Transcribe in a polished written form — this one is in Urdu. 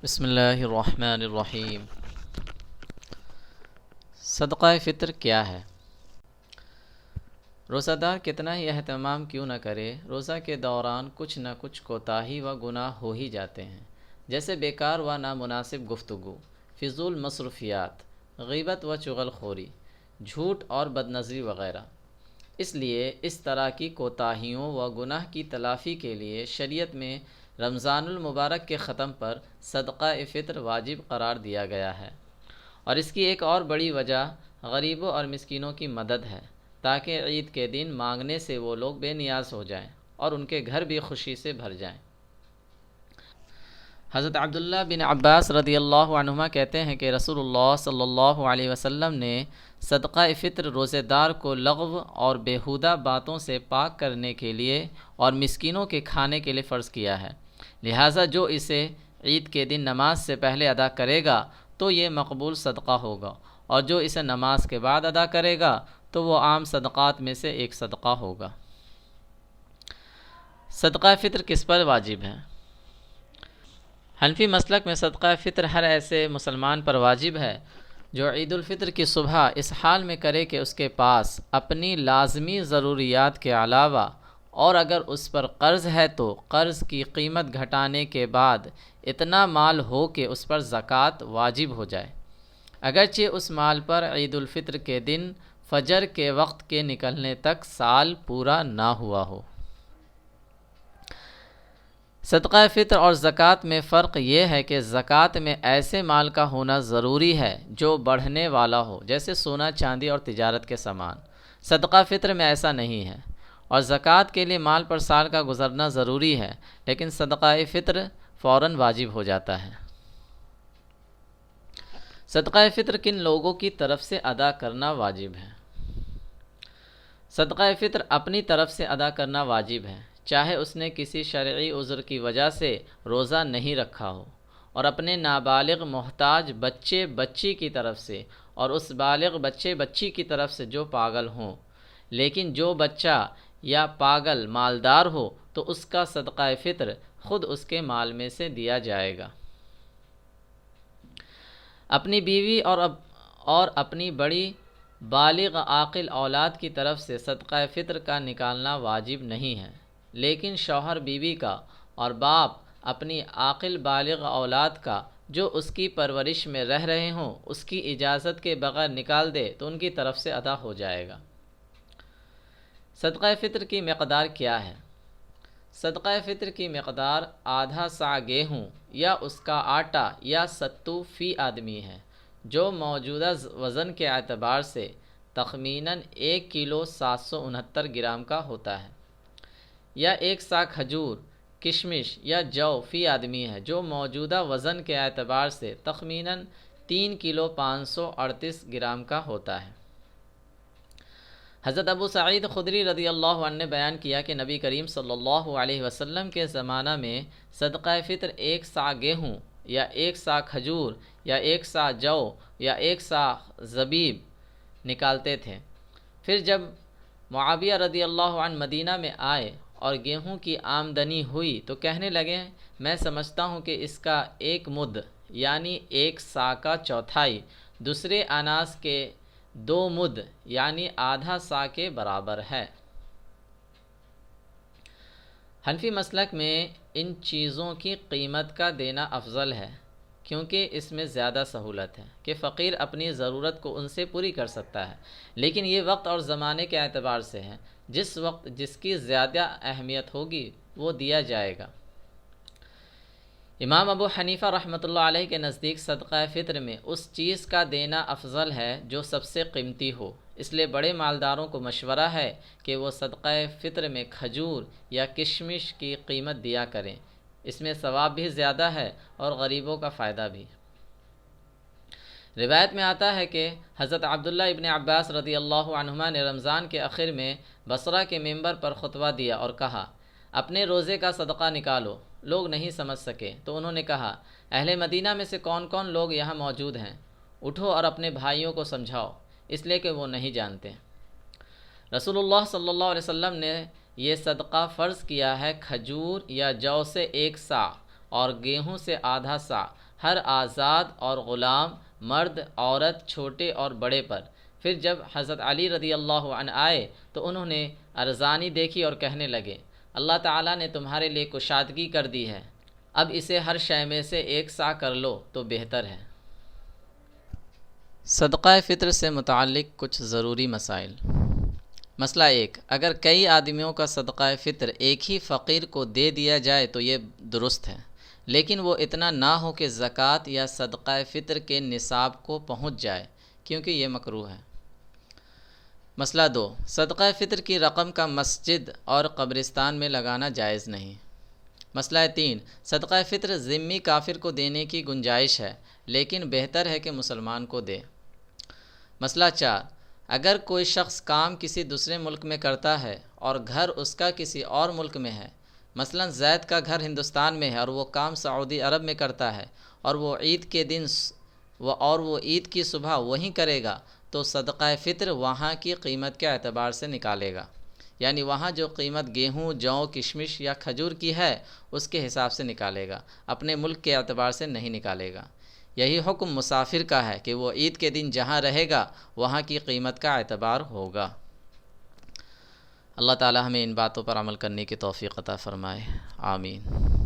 بسم اللہ الرحمن الرحیم۔ صدقہ فطر کیا ہے؟ روزہ دار کتنا ہی اہتمام کیوں نہ کرے، روزہ کے دوران کچھ نہ کچھ کوتاہی و گناہ ہو ہی جاتے ہیں، جیسے بیکار و نامناسب گفتگو، فضول مصروفیات، غیبت و چغل خوری، جھوٹ اور بدنظری وغیرہ۔ اس لیے اس طرح کی کوتاہیوں و گناہ کی تلافی کے لیے شریعت میں رمضان المبارک کے ختم پر صدقہ فطر واجب قرار دیا گیا ہے، اور اس کی ایک اور بڑی وجہ غریبوں اور مسکینوں کی مدد ہے، تاکہ عید کے دن مانگنے سے وہ لوگ بے نیاز ہو جائیں اور ان کے گھر بھی خوشی سے بھر جائیں۔ حضرت عبداللہ بن عباس رضی اللہ عنہما کہتے ہیں کہ رسول اللہ صلی اللہ علیہ وسلم نے صدقہ فطر روزے دار کو لغو اور بیہودہ باتوں سے پاک کرنے کے لیے اور مسکینوں کے کھانے کے لیے فرض کیا ہے، لہٰذا جو اسے عید کے دن نماز سے پہلے ادا کرے گا تو یہ مقبول صدقہ ہوگا، اور جو اسے نماز کے بعد ادا کرے گا تو وہ عام صدقات میں سے ایک صدقہ ہوگا۔ صدقہ فطر کس پر واجب ہے؟ حنفی مسلک میں صدقہ فطر ہر ایسے مسلمان پر واجب ہے جو عید الفطر کی صبح اس حال میں کرے کہ اس کے پاس اپنی لازمی ضروریات کے علاوہ اور اگر اس پر قرض ہے تو قرض کی قیمت گھٹانے کے بعد اتنا مال ہو کہ اس پر زکوٰۃ واجب ہو جائے، اگرچہ اس مال پر عید الفطر کے دن فجر کے وقت کے نکلنے تک سال پورا نہ ہوا ہو۔ صدقہ فطر اور زکوٰۃ میں فرق یہ ہے کہ زکوٰۃ میں ایسے مال کا ہونا ضروری ہے جو بڑھنے والا ہو، جیسے سونا، چاندی اور تجارت کے سامان۔ صدقہ فطر میں ایسا نہیں ہے، اور زکوٰۃ کے لیے مال پر سال کا گزرنا ضروری ہے، لیکن صدقہ فطر فوراً واجب ہو جاتا ہے۔ صدقہ فطر کن لوگوں کی طرف سے ادا کرنا واجب ہے؟ صدقہ فطر اپنی طرف سے ادا کرنا واجب ہے، چاہے اس نے کسی شرعی عذر کی وجہ سے روزہ نہیں رکھا ہو، اور اپنے نابالغ محتاج بچے بچی کی طرف سے، اور اس بالغ بچے بچی کی طرف سے جو پاگل ہوں، لیکن جو بچہ یا پاگل مالدار ہو تو اس کا صدقہ فطر خود اس کے مال میں سے دیا جائے گا۔ اپنی بیوی اور اپنی بڑی بالغ عاقل اولاد کی طرف سے صدقہ فطر کا نکالنا واجب نہیں ہے، لیکن شوہر بیوی کا اور باپ اپنی عاقل بالغ اولاد کا جو اس کی پرورش میں رہ رہے ہوں اس کی اجازت کے بغیر نکال دے تو ان کی طرف سے ادا ہو جائے گا۔ صدقہ فطر کی مقدار کیا ہے؟ صدقہ فطر کی مقدار آدھا سا گیہوں یا اس کا آٹا یا ستو فی آدمی ہے، جو موجودہ وزن کے اعتبار سے تخمیناً 1 کلو 769 گرام کا ہوتا ہے، یا 1 سا کھجور، کشمش یا جو فی آدمی ہے، جو موجودہ وزن کے اعتبار سے تخمیناً 3 کلو 538 گرام کا ہوتا ہے۔ حضرت ابو سعید خدری رضی اللہ عنہ نے بیان کیا کہ نبی کریم صلی اللہ علیہ وسلم کے زمانہ میں صدقہ فطر 1 سا گیہوں یا 1 سا کھجور یا 1 سا جو یا 1 سا زبیب نکالتے تھے۔ پھر جب معاویہ رضی اللہ عنہ مدینہ میں آئے اور گیہوں کی آمدنی ہوئی تو کہنے لگے، میں سمجھتا ہوں کہ اس کا 1 مد یعنی 1 سا کا چوتھائی دوسرے اناج کے 2 مد یعنی آدھا سا کے برابر ہے۔ حنفی مسلک میں ان چیزوں کی قیمت کا دینا افضل ہے، کیونکہ اس میں زیادہ سہولت ہے کہ فقیر اپنی ضرورت کو ان سے پوری کر سکتا ہے، لیکن یہ وقت اور زمانے کے اعتبار سے ہے، جس وقت جس کی زیادہ اہمیت ہوگی وہ دیا جائے گا۔ امام ابو حنیفہ رحمۃ اللہ علیہ کے نزدیک صدقہ فطر میں اس چیز کا دینا افضل ہے جو سب سے قیمتی ہو، اس لیے بڑے مالداروں کو مشورہ ہے کہ وہ صدقہ فطر میں کھجور یا کشمش کی قیمت دیا کریں، اس میں ثواب بھی زیادہ ہے اور غریبوں کا فائدہ بھی۔ روایت میں آتا ہے کہ حضرت عبداللہ ابن عباس رضی اللہ عنہما نے رمضان کے آخر میں بصرہ کے منبر پر خطبہ دیا اور کہا، اپنے روزے کا صدقہ نکالو۔ لوگ نہیں سمجھ سکے تو انہوں نے کہا، اہل مدینہ میں سے کون کون لوگ یہاں موجود ہیں؟ اٹھو اور اپنے بھائیوں کو سمجھاؤ، اس لیے کہ وہ نہیں جانتے۔ رسول اللہ صلی اللہ علیہ وسلم نے یہ صدقہ فرض کیا ہے کھجور یا جو سے 1 سا اور گیہوں سے آدھا سا، ہر آزاد اور غلام، مرد، عورت، چھوٹے اور بڑے پر۔ پھر جب حضرت علی رضی اللہ عنہ آئے تو انہوں نے ارزانی دیکھی اور کہنے لگے، اللہ تعالیٰ نے تمہارے لیے کشادگی کر دی ہے، اب اسے ہر شے میں سے ایک سا کر لو تو بہتر ہے۔ صدقہ فطر سے متعلق کچھ ضروری مسائل۔ مسئلہ 1، اگر کئی آدمیوں کا صدقہ فطر ایک ہی فقیر کو دے دیا جائے تو یہ درست ہے، لیکن وہ اتنا نہ ہو کہ زکوٰۃ یا صدقہ فطر کے نصاب کو پہنچ جائے، کیونکہ یہ مکروہ ہے۔ مسئلہ 2، صدقہ فطر کی رقم کا مسجد اور قبرستان میں لگانا جائز نہیں۔ مسئلہ 3، صدقہ فطر ذمی کافر کو دینے کی گنجائش ہے، لیکن بہتر ہے کہ مسلمان کو دے۔ مسئلہ 4، اگر کوئی شخص کام کسی دوسرے ملک میں کرتا ہے اور گھر اس کا کسی اور ملک میں ہے، مثلا زید کا گھر ہندوستان میں ہے اور وہ کام سعودی عرب میں کرتا ہے، اور وہ عید کی صبح وہیں کرے گا، تو صدقہ فطر وہاں کی قیمت کے اعتبار سے نکالے گا، یعنی وہاں جو قیمت گیہوں، جو، کشمش یا کھجور کی ہے اس کے حساب سے نکالے گا، اپنے ملک کے اعتبار سے نہیں نکالے گا۔ یہی حکم مسافر کا ہے کہ وہ عید کے دن جہاں رہے گا وہاں کی قیمت کا اعتبار ہوگا۔ اللہ تعالی ہمیں ان باتوں پر عمل کرنے کی توفیق عطا فرمائے، آمین۔